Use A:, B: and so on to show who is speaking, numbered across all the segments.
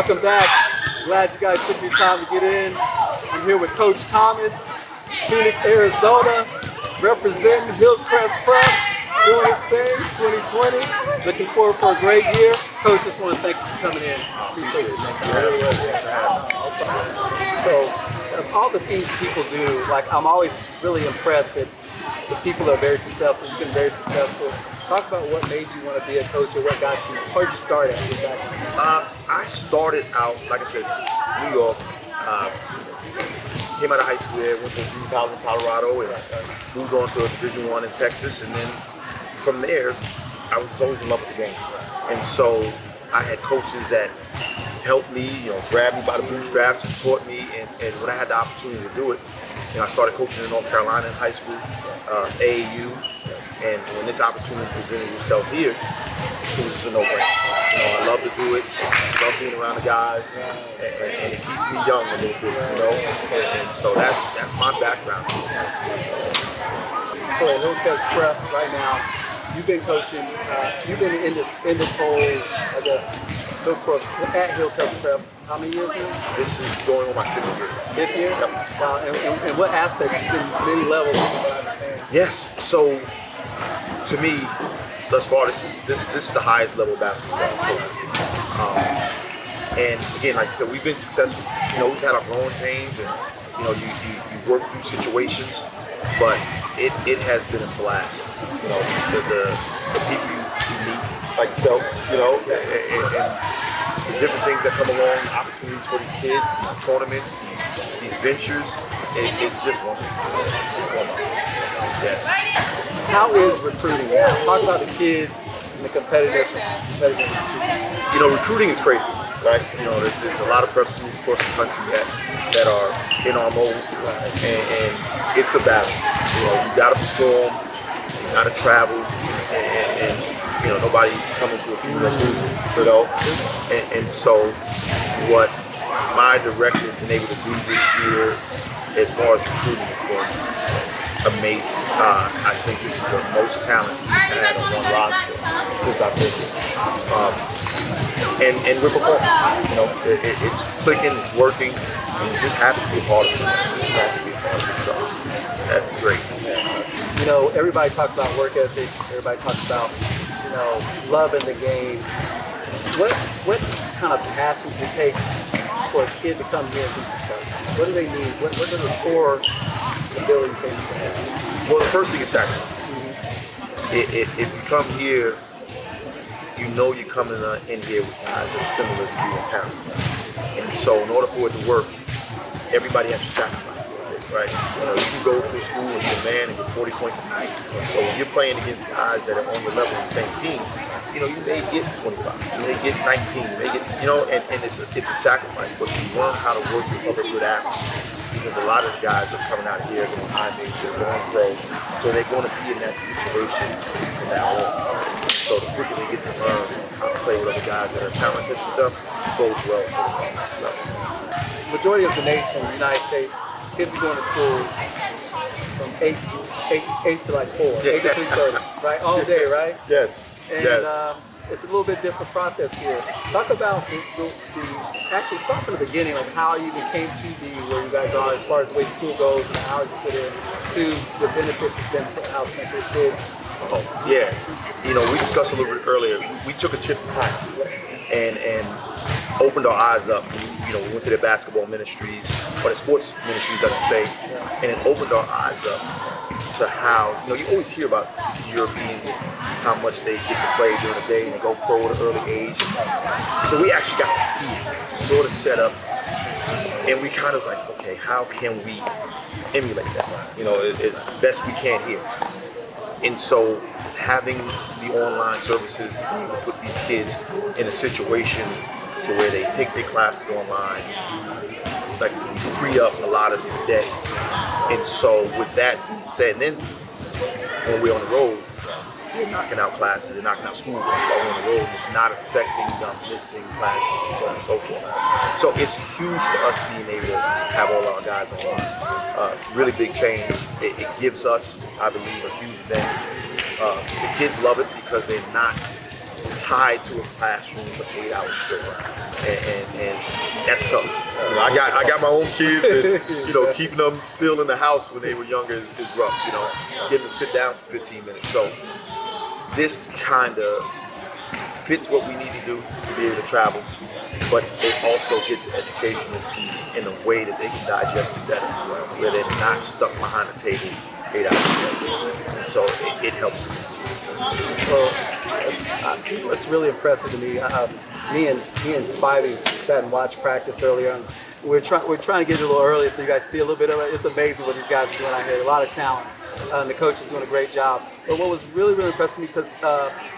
A: Welcome back. Glad you guys took your time to get in. I'm here with Coach Thomas, Phoenix, Arizona, representing Hillcrest Prep, doing his thing, 2020. Looking forward for a great year. Coach, just want to thank you for coming in. Appreciate it. So, of all the things people do, like I'm always really impressed that the people are very successful. You've been very successful. Talk about what made you want to be a coach, or what got you, where did you start at?
B: I started out, like I said, New York. Came out of high school there, went to junior college in Colorado, and moved on to a Division I in Texas. And then from there, I was always in love with the game. And so I had coaches that helped me, grabbed me by the bootstraps and taught me. And when I had the opportunity to do it, I started coaching in North Carolina in high school, AAU. And when this opportunity presented itself here, it was just a no-brainer. I love to do it. I love being around the guys, and it keeps me young a little bit, And so that's my background.
A: So at Hillcrest Prep right now, you've been coaching. You've been in this whole, I guess, at Hillcrest Prep. How many years now?
B: This is going on my 5th year.
A: 5th year?
B: Yep.
A: Wow. And what aspects? You've been many levels.
B: Yes. So to me, thus far, this is the highest level of basketball. And again, like I said, we've been successful. We've had our growing pains, and you work through situations, but it has been a blast. The people you meet, like yourself, and the different things that come along, opportunities for these kids, these tournaments, these ventures. It's just wonderful. Yes.
A: How is recruiting now? Talk about the kids and the competitiveness.
B: Recruiting is crazy, right? There's a lot of prep schools across the country that are in our mode, and it's a battle. You got to perform, you got to travel, and nobody's coming to a team that's losing, and so what my director has been able to do this year, as far as recruiting, has been amazing. I think this is the most talent we've had on one roster since I've been here. And we're performing. It's clicking, it's working, and we're just happy to be a part of it. So that's great.
A: Everybody talks about work ethic. Everybody talks about loving the game. What kind of passion does it take for a kid to come here and be successful? What do they need? What are the core abilities they need to have?
B: Well, the first thing is sacrifice. If you come here, you're coming in here with guys that are similar to you in talent. And so in order for it to work, everybody has to sacrifice a little bit, right? You can go to a school and be a man and get 40 points a night, but when you're playing against guys that are on your level in the same team, you may get 25, you may get 19, you may get, and it's a sacrifice, but you learn how to work with other good athletes. Because a lot of the guys are coming out here going high major, going pro, so they're going to be in that situation from now on. So the quicker they get to learn how to play with other guys that are talented with them, bodes well for the next level.
A: Majority of the nation, the United States, kids are going to school from 8 to like 4, 8 to 3:30, right? All day, right?
B: Yes.
A: And it's a little bit different process here. Talk about actually start from the beginning, like how you even came to be where you guys are as far as the way school goes and how you put in to the benefits it's been for how for your kids.
B: Oh, yeah. We discussed a little bit earlier. We took a trip to time and opened our eyes up. We went to their basketball ministries, or the sports ministries, I should say, and it opened our eyes up to how, you always hear about Europeans and how much they get to play during the day and they go pro at an early age. So we actually got to see it sort of set up, and we kind of was like, okay, how can we emulate that? It's best we can here. And so having the online services put these kids in a situation to where they take their classes online, like I said, we free up a lot of their debt. And so with that said, and then when we're on the road, they're knocking out classes, they're knocking out schoolwork while we're on the road, and it's not affecting them missing classes and so on and so forth. So it's huge for us being able to have all our guys online. Really big change. It gives us, I believe, a huge advantage. The kids love it because they're not tied to a classroom for 8 hours straight, and that's tough. You know, I got my own kids, and you know, keeping them still in the house when they were younger is rough. You know, getting to sit down for 15 minutes. So this kind of fits what we need to do to be able to travel, but they also get the educational piece in a way that they can digest it better, where they're not stuck behind a table 8 hours a day. So it helps them.
A: Well, it's really impressive to me. Me and Spivey sat and watched practice earlier on. We're trying to get it a little earlier so you guys see a little bit of it. It's amazing what these guys are doing out here. A lot of talent. And the coach is doing a great job. But what was really, really impressive to me, because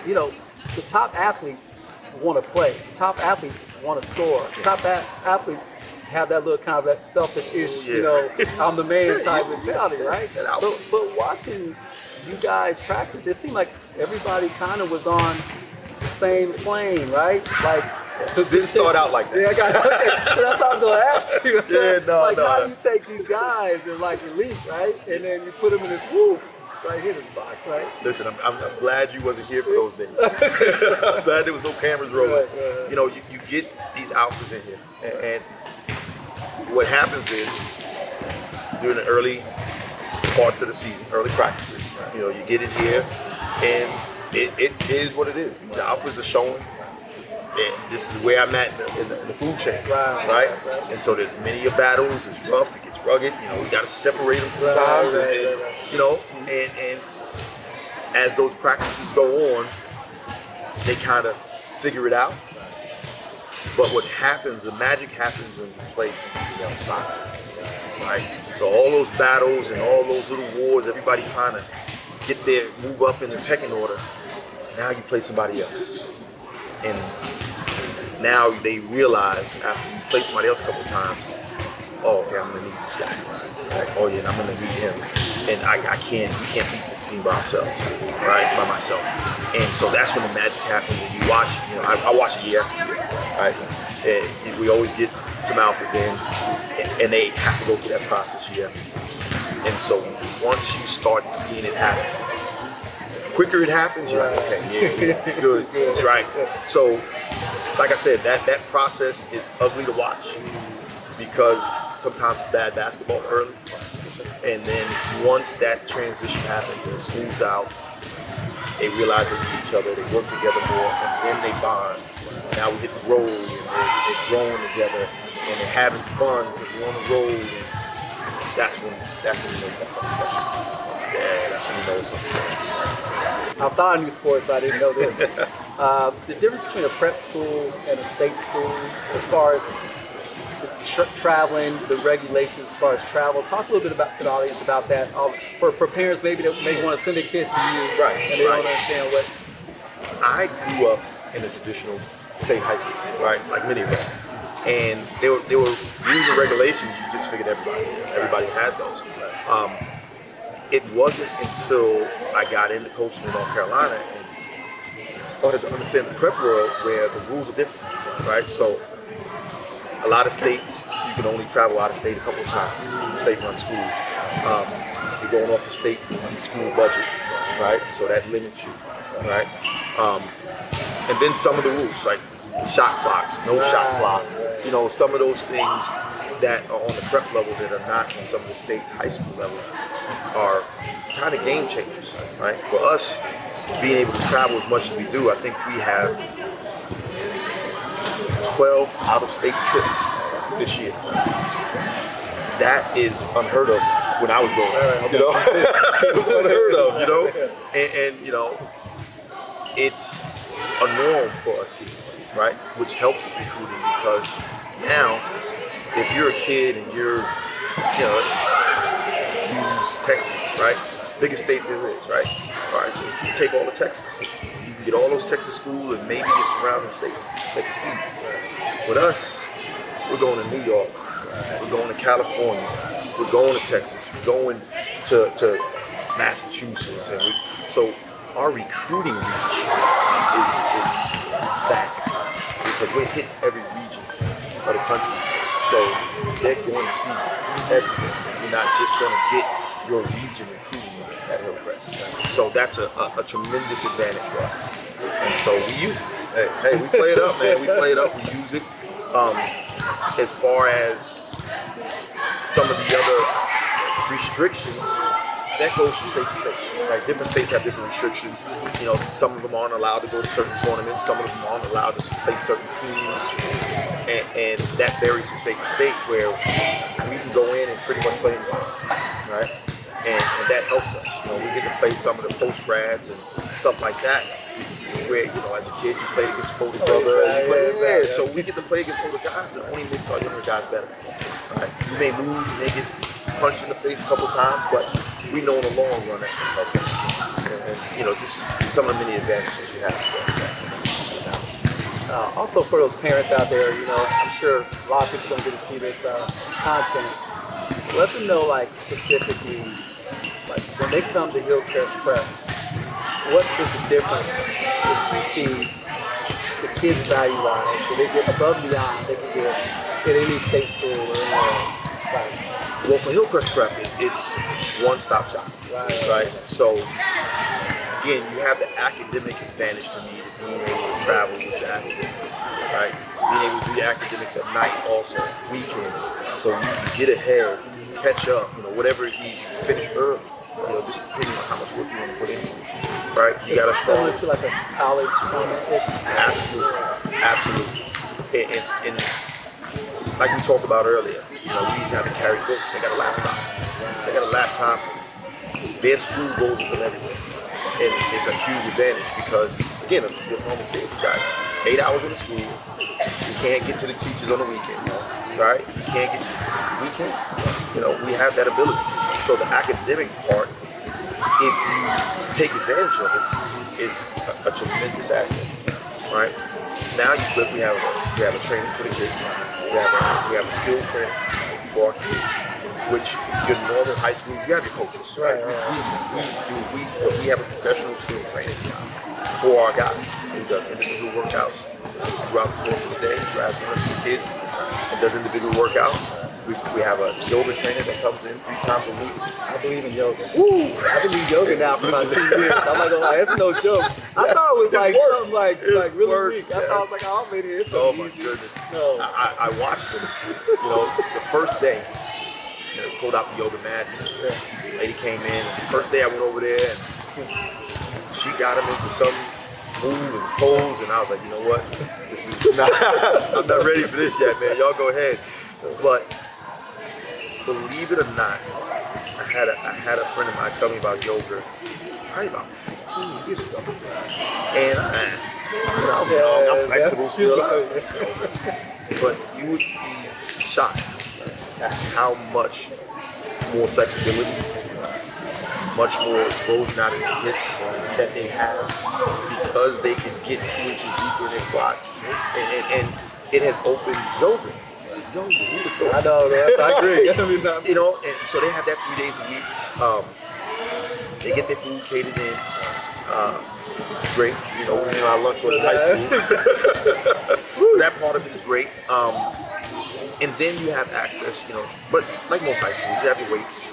A: you know, the top athletes want to play. Top athletes want to score. Top athletes have that little kind of that selfish-ish, you know, I'm the man type mentality, right? But watching you guys practice, it seemed like everybody kind of was on the same plane, right? Like,
B: didn't start out like that.
A: Yeah, okay. But that's what I was going to ask you.
B: Yeah,
A: how do you take these guys and like elite, right? And then you put them in this right here, this box, right?
B: Listen, I'm glad you wasn't here for those days. I'm glad there was no cameras rolling.
A: Right.
B: You know, you get these alphas in here, and what happens is during the early parts of the season, early practices, you know, you get in here, and it is what it is. The alphas are showing. And this is where I'm at in the food chain, right? And so there's many battles. It's rough. It gets rugged. You know, we got to separate them sometimes, and you know, and as those practices go on, they kind of figure it out. But what happens, the magic happens when you play something else, right? So all those battles and all those little wars, everybody trying to get there, move up in the pecking order. Now you play somebody else. And now they realize after you play somebody else a couple of times, oh, okay, I'm gonna need this guy. Right? Oh yeah, and I'm gonna need him. And we can't beat this team by ourselves, right? By myself. And so that's when the magic happens. And you watch, you know, I watch it year after year, right? And we always get some alphas in, and they have to go through that process year after year. And so once you start seeing it happen, quicker it happens, you're like, okay, yeah, good, right? So, like I said, that process is ugly to watch because sometimes it's bad basketball early, and then once that transition happens and it smooths out, they realize they need each other, they work together more, and then they bond. Now we hit the road, and they're growing together, and they're having fun because we're on the road, and that's when you know you got something special. Yeah, that's when you know it's something special.
A: I thought I knew sports, but I didn't know this. The difference between a prep school and a state school, as far as the traveling, the regulations as far as travel. Talk a little bit to the audience about that. For parents maybe that may want to send their kids to you,
B: right,
A: and they don't understand what.
B: I grew up in a traditional state high school, right, like many of us. And there were rules and regulations. You just figured everybody had those. It wasn't until I got into coaching in North Carolina and started to understand the prep world where the rules are different, right? So a lot of states, you can only travel out of state a couple of times, state-run schools. You're going off the state school budget, right? So that limits you, right? And then some of the rules, like shot clocks, no shot clock, you know, some of those things that are on the prep level that are not on some of the state high school levels are kind of game changers, right? For us, being able to travel as much as we do, I think we have 12 out-of-state trips this year. That is unheard of when I was growing up, you know? It was unheard of, you know? And you know, it's a norm for us here, right? Which helps with recruiting because now, if you're a kid and you're, you know, let's just use Texas, right? Biggest state there is, right? All right, so if you take all of Texas, you can get all those Texas schools and maybe the surrounding states that can see. With us, we're going to New York, we're going to California, we're going to Texas, we're going to Massachusetts, and so our recruiting reach is vast because we hit every region of the country. So they're going to see everything. You're not just going to get your region improving at Hillcrest. So that's a tremendous advantage for us. And so we use it. Hey, we play it up, man. We play it up. We use it. As far as some of the other restrictions, that goes from state to state. Right? Different states have different restrictions. You know, some of them aren't allowed to go to certain tournaments. Some of them aren't allowed to play certain teams, and that varies from state to state. Where we can go in and pretty much play anybody, right? And that helps us. You know, we get to play some of the post grads and stuff like that. Where, you know, as a kid you played against older brothers. So we get to play against older guys, and it only makes our younger guys better. Right? You may lose, you may get punched in the face a couple times, but we know in the long run that's going to help us. And you know, just some of the many advantages you have.
A: Also for those parents out there, you know, I'm sure a lot of people don't get to see this content. Let them know, like, specifically, like, when they come to Hillcrest Prep, what is the difference that you see the kids value-wise, so they get above and beyond they can get at any state school or anywhere else?
B: Well, for Hillcrest Prep, it's one-stop shop, right? So, again, you have the academic advantage to me to being able to travel with your academics, right? Being able to do your academics at night also, weekends, so you can get ahead, catch up, you know, whatever it is, you can finish early, you know, just depending on how much work you want to put into it, right? You got to
A: similar to like a college tournament.
B: Absolutely. And like we talked about earlier, you know, we used to have to carry books. They got a laptop. Their school goes with them everywhere. And it's a huge advantage because, again, the normal kid, you got 8 hours in the school. You can't get to the teachers on the weekend, right? You can't get, we can't. You know, we have that ability. So the academic part, if you take advantage of it, is a tremendous asset, right? Now you flip, we have a training for the kids. We have a skill training for our kids, which your normal high schools, you have your coaches, right? We have a professional skill training for our guys who does individual workouts throughout the course of the day, grabs one or two kids and does individual workouts. We have a yoga trainer that comes in 3 times a week.
A: I believe in yoga. Woo! I've been doing yoga now for about 2 years. I'm not gonna lie, that's no joke. I thought it was like something like really weak. I thought it was like, oh, maybe it's so
B: my
A: easy.
B: goodness.
A: No.
B: I watched them, you know, the first day, you know, pulled out the yoga mats. And the lady came in. The first day I went over there and she got him into some move and pose, and I was like, you know what? This is not, I'm not ready for this yet, man. Y'all go ahead. But believe it or not, I had a friend of mine tell me about yoga probably about 15 years ago. And I'm flexible still. But you would be shocked at how much more flexibility, much more exposure out of the hips that they have because they can get 2 inches deeper in their squats. And it has opened yoga.
A: I know, man. I agree.
B: You know, and so they have that 3 days a week. They get their food catered in. It's great. You know, our lunch was in high school. So that part of it is great. And then you have access, you know, but like most high schools, you have your weights.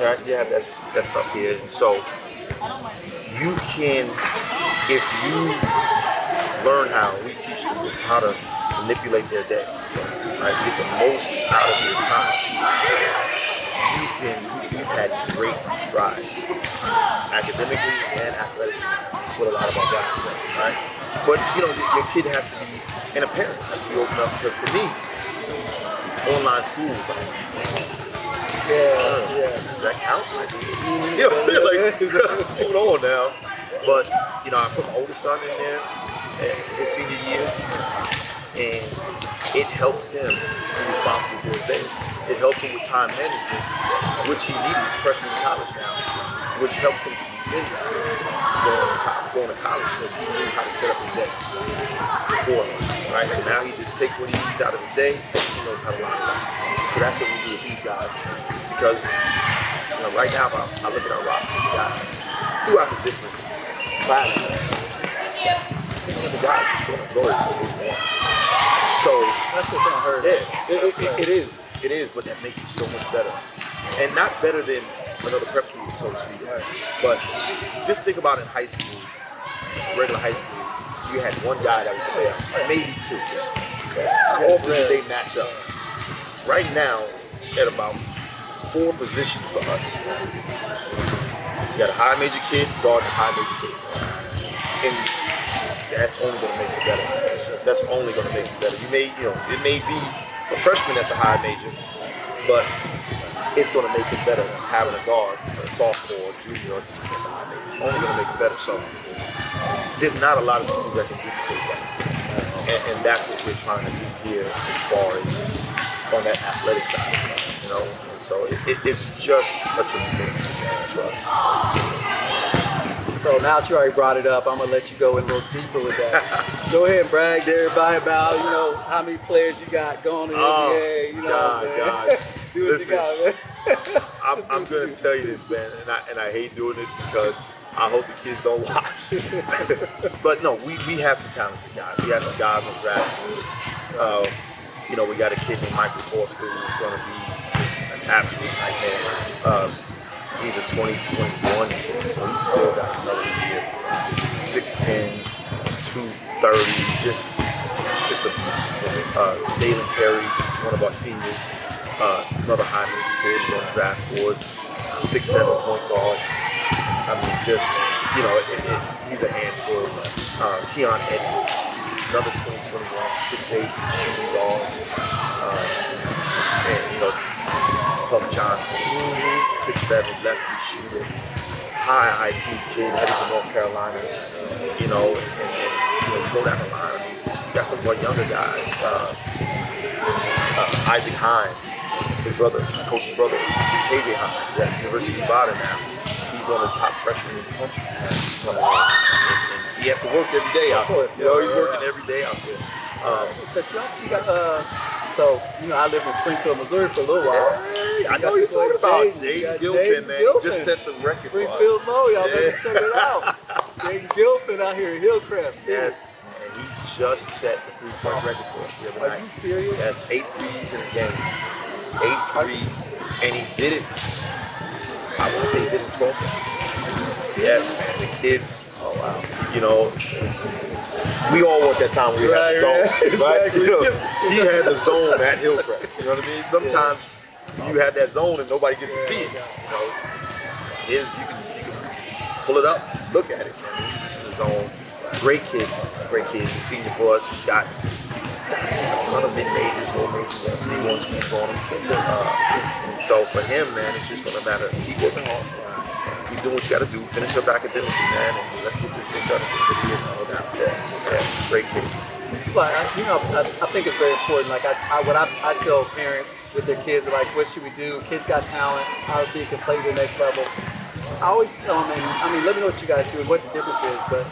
B: Right? You have that stuff here. And so you can, if you learn how, we teach them is how to manipulate their day, right? Get the most out of your time. You've had great strides, academically and athletically, with a lot of our guys, right? But you know, your kid has to be, and a parent has to be open up, because for me, online schools, does that count? You know what I'm saying? Like, hold on now. But you know, I put my oldest son in there his senior year, and it helped him be responsible for his day. It helped him with time management, which he needed freshman in college now, which helps him tremendously going to college, because he knew how to set up his day before him, right? So now he just takes what he needs out of his day, and he knows how to line it up. So that's what we do with these guys, because you know, right now, I look at our roster, we got throughout the different classes, the guys just going to go for what they want. So
A: that's what's unheard of.
B: Yeah, it is, but that makes it so much better. And not better than another prep school, so to speak. But just think about in high school, regular high school, you had one guy that was there, maybe two. How often did they match up? Right now, at about 4 positions for us. You got a high major kid, guard a high major kid. And that's only going to make it better. That's only going to make it better. It may be a freshman that's a high major, but it's going to make it better having a guard, a sophomore, junior, or senior that's a high major. Only going to make it better. So there's not a lot of schools that can duplicate that. And that's what we're trying to do here as far as on that athletic side, And so it's just a tremendous advantage for us.
A: So now that you already brought it up, I'm gonna let you go a little deeper with that. Go ahead and brag to everybody about how many players you got going in the NBA.
B: God.
A: Listen, man.
B: I'm gonna tell you this, man, and I hate doing this because I hope the kids don't watch. But no, we have some talented guys. We have some guys on draft boards. We got a kid named Michael Forster who's going to be just an absolute nightmare. He's a 2021 kid, so he's still got another year. 6'10", 230, just a beast. Dalen Terry, one of our seniors, another high major kid on draft boards, 6'7" point guard. I mean, just, he's a handful. Keon Edwards, another 2021, 6'8", shooting guard. Puff Johnson, 6'7", lefty shooter. High IQ kid, headed to North Carolina. And you go down the line. I mean, you got some more younger guys. Isaac Hines, his brother, coach's brother, KJ Hines, at the University of Nevada now. He's one of the top freshmen in the country. And he has to work every day out there. He's working every day out there.
A: I lived in Springfield, Missouri for a little while.
B: Hey, I know you're talking about Jaden Gilpin, man. He just set the record
A: Springfield
B: for us.
A: Low, y'all better check it out. Jaden Gilpin out here at Hillcrest.
B: Yes, and he just set the three-point record for us the other night.
A: Are you serious?
B: That's 8 threes in a game. 8 threes, and he did it. I want to say he did it in 12 minutes. Yes, man. The kid. Oh wow. We all want that time we had the zone, right?
A: Exactly.
B: He had the zone at Hillcrest. You know what I mean? Sometimes you have that zone and nobody gets to see it. You can pull it up, look at it, man. He's just in the zone. Great kid. He's a senior for us. He's got a ton of mid-majors, low majors, D1 schools on him. And so for him, man, it's just gonna matter. Keep working hard. Keep doing what you got to do. Finish up academically, man, and let's get this thing done. Great kid.
A: I think it's very important. Like I tell parents with their kids, like, what should we do? Kids got talent. Obviously, you can play to the next level. I always tell them, let me know what you guys do and what the difference is. But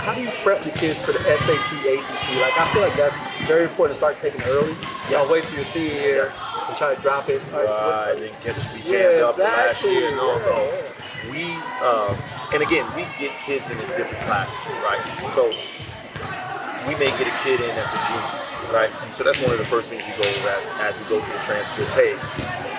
A: how do you prep the kids for the SAT, ACT? Like, I feel like that's very important to start taking early. Don't wait till your senior year and try to drop it.
B: Right, and get us be jammed up last year. No. We, and again, we get kids into different classes, right? So we may get a kid in that's a junior, right? So that's one of the first things we go over as we go through the transcripts. Hey,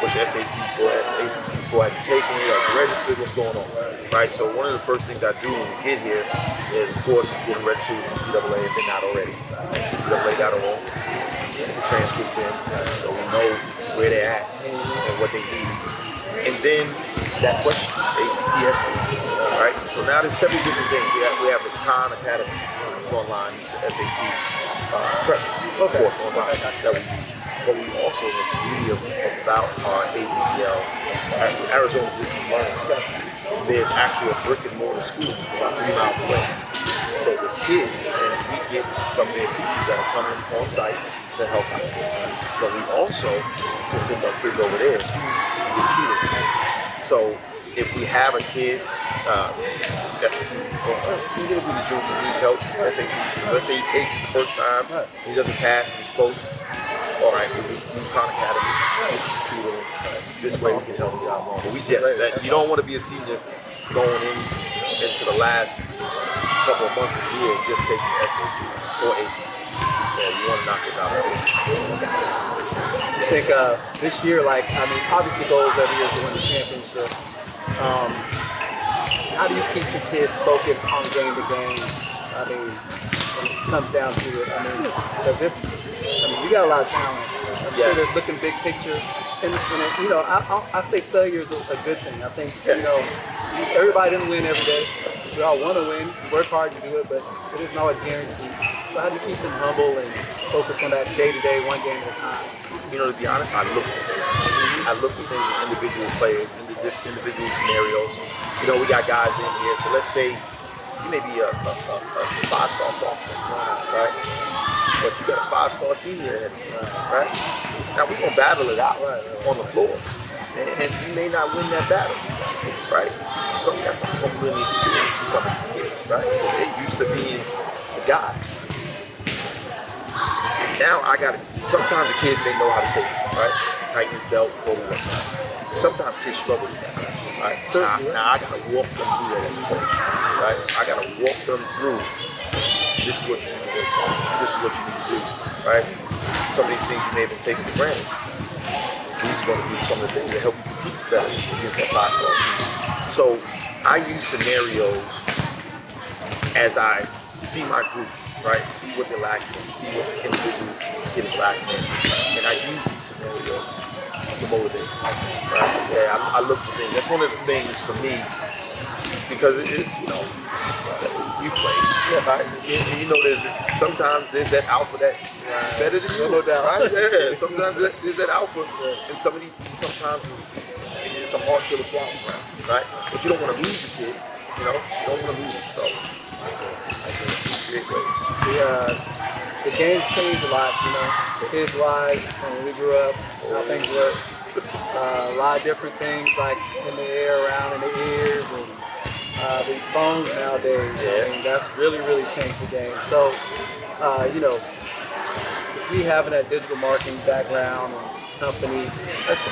B: what's your SAT score, ACT score? Have you taken it? Have you registered? What's going on? Right? So one of the first things I do when we get here is, of course, getting registered with NCAA if they're not already. NCAA.org, get the transcripts in, so we know where they're at and what they need. And then that question, ACT, SAT, right? So now there's several different things. We have the Khan Academy, it's online, it's SAT prep, of course, online that we use. But we also, what's the beauty about our AZBL, Arizona Distance Learning, there's actually a brick and mortar school about 3 miles away. So the kids, and we get some of their teachers that are coming on site to help out. But we also can send our kids over there to get tutored. So if we have a kid that's a senior, even if he's a junior, he needs help, let's say he takes it the first time, he doesn't pass, and he's close. All right, we use Khan Academy, this way we can help the job on. But you don't want to be a senior going into the last couple of months of the year just taking SAT or ACT. Yeah, you want to knock it out.
A: think this year, like, I mean, obviously goals every year is to win the championship. How do you keep the kids focused on game to game? I mean, when it comes down to it, I mean, because you got a lot of talent. I'm sure they're looking big picture. And you know, I say failure is a good thing. I think, you know, everybody doesn't win every day. We all want to win, we work hard to do it, but it isn't always guaranteed. So how do you keep them humble and focus on that day-to-day, one game at a time?
B: You know, to be honest, I look for things. I look for things in individual players, individual scenarios. You know, we got guys in here, so let's say you may be a 5-star sophomore, right? But you got a 5-star senior ahead of you, right? Now we're gonna battle it out on the floor, and you may not win that battle, right? So that's a whole really experience for some of these kids, right? They used to being the guy. Now I got it. Sometimes a kid may know how to take it, right? Tighten his belt, go to work. Sometimes kids struggle with that, right? Now I gotta walk them through that as a coach, right? I gotta walk them through. This is what you need to do. This is what you need to do, right? Some of these things you may have been taken for granted. These are going to be some of the things that help you compete better against that 5-star team. So I use scenarios as I see my group, right? See what they're lacking in, see what the individual kid is lacking in. And I use these scenarios to motivate, right? Yeah, I look for things. That's one of the things for me, because it is, you know, you play. Right? You know, sometimes there's that alpha that better than you, no doubt. Right? Yeah, sometimes there's that alpha, and sometimes it's a hard pill to swallow, right? But you don't want to lose the kid, you know. You don't want to lose him, so I think great ways.
A: The game's changed a lot, you know. Kids-wise, when we grew up, how things work. A lot of different things, like in the air, around in the ears, and these phones nowadays. I mean, that's really, really changed the game. So, you know, me having that digital marketing background and company,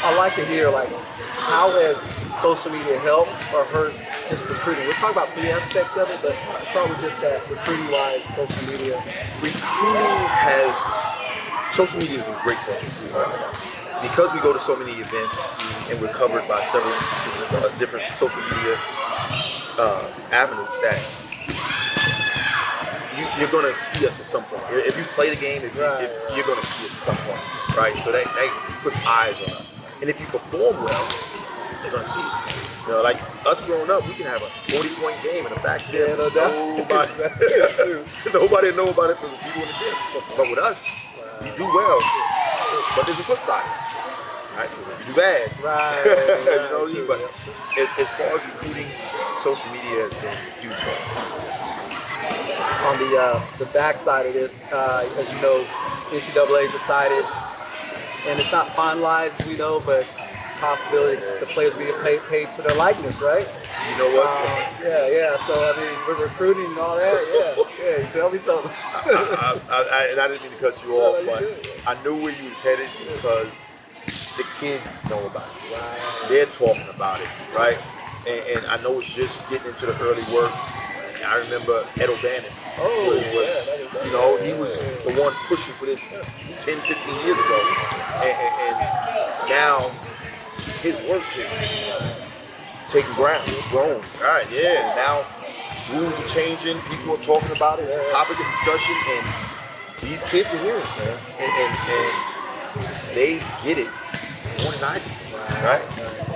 A: I like to hear, like, how has social media helped or hurt just recruiting? We'll talk about the aspects of it, but let's start with just that recruiting-wise, social media.
B: Social media has been great for us. Because we go to so many events and we're covered by several different social media avenues, that you're going to see us at some point. If you play the game, you're going to see us at some point, right? So that puts eyes on us. And if you perform well, they're going to see it. You know, like us growing up, we can have a 40-point game in the back there. Nobody know about it for the people in the gym. But with us, you do well, but there's a flip side. Right? You do bad. You know what I mean? But as far as recruiting, social media has been huge for us.
A: On the backside of this, as you know, NCAA decided, and it's not finalized, we know, but it's a possibility the players will get paid for their likeness, right?
B: You know what?
A: So I mean, we're recruiting and all that. Yeah. Tell me something.
B: And I didn't mean to cut you off, but I knew where you was headed because the kids know about it. Right. They're talking about it, right? And I know it's just getting into the early works. And I remember Ed O'Bannon. He was the one pushing for this 10, 15 years ago. And now his work is taking ground. It's grown. Right, yeah. Now rules are changing. People are talking about it. It's a topic of discussion. And these kids are hearing it, man. And they get it more than I do, right?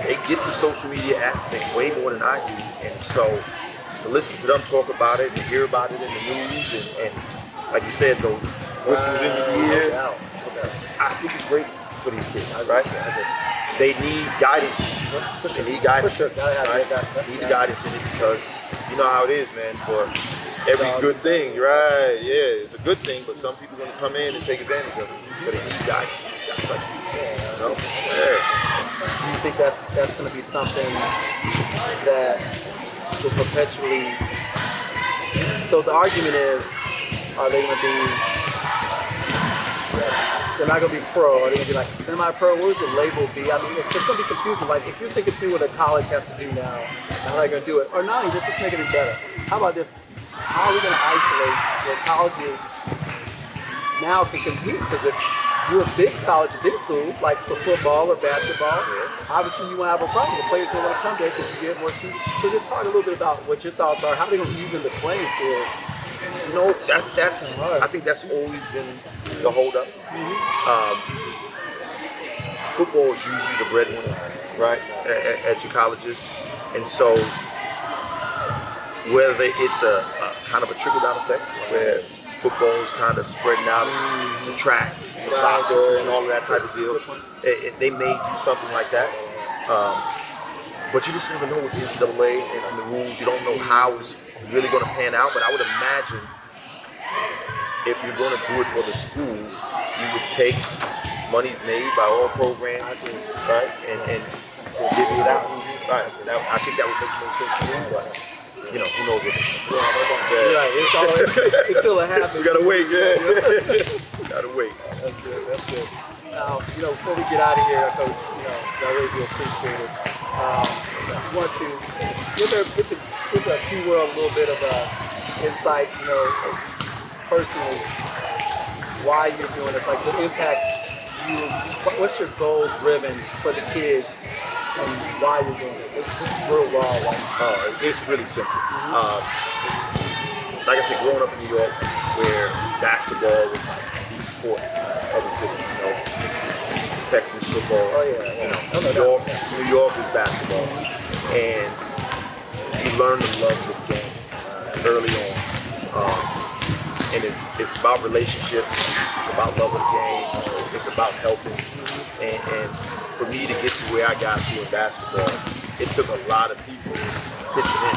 B: They get the social media aspect way more than I do. And so to listen to them talk about it and hear about it in the news and like you said, those whispers in your ear, I think it's great for these kids, right? They need guidance. They need guidance. Right? They need the guidance in it because you know how it is, man. For every good thing, right? Yeah, it's a good thing, but some people are going to come in and take advantage of it. So they need guidance. That's like, you know?
A: Do you think that's going to be something that will perpetually? So the argument is, are they going to be? They're not going to be pro. Are they going to be like a semi-pro? What does the label be? I mean, it's going to be confusing. Like if you're thinking through what a college has to do now, how are they going to do it? Or not even just making it better. How about this? How are we going to isolate where colleges now can compete? Because you're a big college, a big school, like for football or basketball. Obviously, you won't have a problem. The players don't want to come there because you get more teams. So just talk a little bit about what your thoughts are. How they going to even the playing field?
B: You know, that's I think that's always been the holdup. Football is usually the breadwinner, right, at your colleges, and so whether it's a kind of a trickle-down effect where football is kind of spreading out to track, the soccer, and all of that type of deal, they may do something like that. But you just never know with the NCAA and the rules. You don't know how it's really going to pan out. But I would imagine if you're going to do it for the school, you would take money's made by all programs, right, and divvy it out. Right. I think that would make more sense to me, but you know, who knows what
A: Right, it's all until it happens.
B: We gotta wait, gotta wait.
A: That's good, that's good. Now, you know, before we get out of here, Coach, you know, I really do appreciate it. I want to give the QWorld a little bit of insight, you know, personally, why you're doing this, like the impact what's your goal driven for the kids and why you're doing this? It's just real raw.
B: It's really simple. Like I said, growing up in New York, where basketball was like the sport of the city, you know, Texas football.
A: Oh yeah.
B: New York is basketball, and you learn to love the game early on. And it's about relationships. It's about love of the game. It's about helping. And for me to get to where I got to in basketball, it took a lot of people pitching in.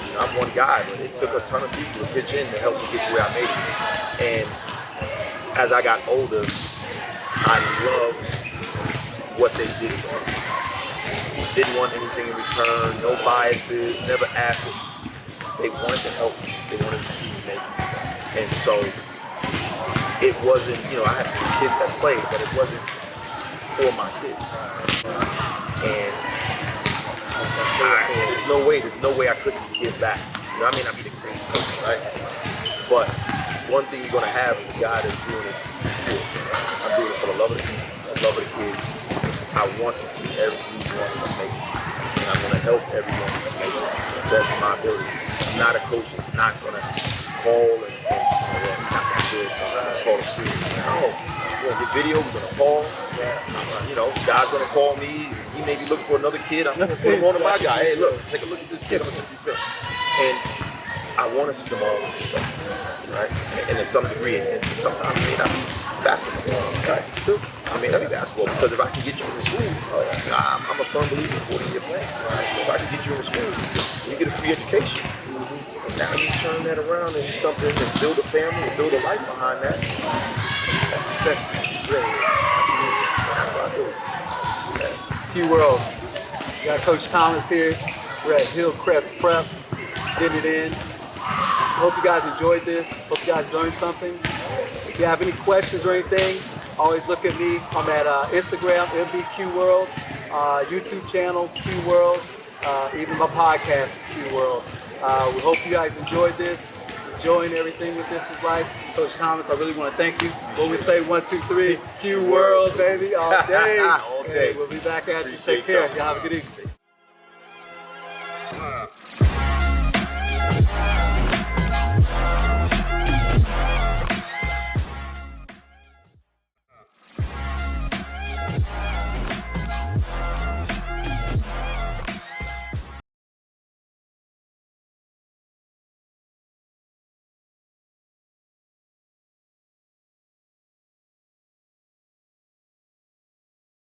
B: You know, I'm one guy, but it took a ton of people to pitch in to help me get to where I made it. And as I got older, I loved what they did for me. Didn't want anything in return, no biases, never asked it. They wanted to help me. They wanted to see me make it. And so it wasn't, you know, I had kids that played, but it wasn't for my kids. And there's no way I couldn't give back. You know, I may not be the greatest coach, right? But one thing you're gonna have is a guy that's doing it for you. I'm doing it for the love of the people, the love of the kids. I want to see everyone make it. And I'm gonna help everyone make it. That's my ability. I'm not a coach that's not gonna call and not my kids, so I'm not gonna call the school. No, we're gonna get video, we're gonna call. You know, God's gonna call me. He may be looking for another kid. I'm gonna put him on to my guy. Hey, look, take a look at this kid. I'm gonna see film. And I want to see them all successful, right? And in some degree, and sometimes it may not be basketball, right? I may not be basketball because if I can get you in the school, I'm a firm believer in 40-year plan, right? So if I can get you in the school, you get a free education. And now you turn that around into something and build a family and build a life behind that. That's success. That's what I do.
A: QWorld. We got Coach Thomas here. We're at Hillcrest Prep. Getting it in. I hope you guys enjoyed this. Hope you guys learned something. If you have any questions or anything, always look at me. I'm at Instagram, QWorld, YouTube channels, QWorld, even my podcast is QWorld. We hope you guys enjoyed this, enjoying everything with This Is Life. Coach Thomas, I really want to thank you. When we say 1, 2, 3, QWorld, baby, all day.
B: All day.
A: Hey, we'll be back at you. Take care. Y'all have a good evening.